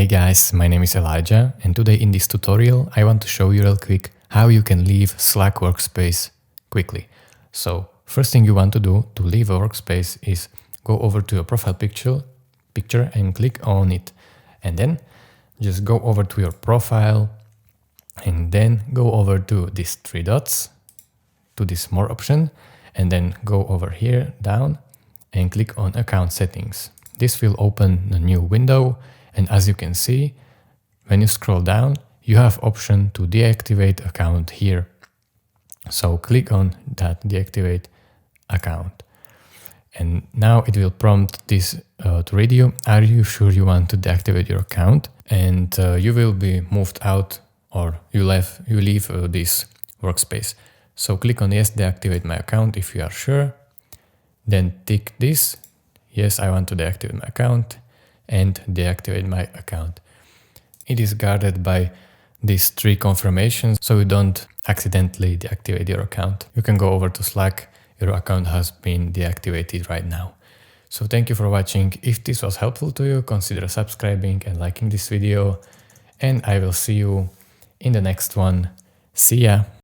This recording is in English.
Hey guys, my name is Elijah, and today in this tutorial I want to show you real quick how you can leave Slack workspace quickly. So first thing you want to do to leave a workspace is go over to your profile picture and click on it, and then just go over to your profile and then go over to these three dots to this more option, and then go over here down and click on account settings. This will open a new window. And as you can see, when you scroll down, you have option to deactivate account here. So click on that deactivate account. And now it will prompt this to read you, are you sure you want to deactivate your account? And you will be moved out, or you leave this workspace. So click on yes, deactivate my account if you are sure. Then tick this, yes, I want to deactivate my account, and deactivate my account. It is guarded by these three confirmations, so you don't accidentally deactivate your account. You can go over to Slack. Your account has been deactivated right now. So thank you for watching. If this was helpful to you, consider subscribing and liking this video, and I will see you in the next one. See ya!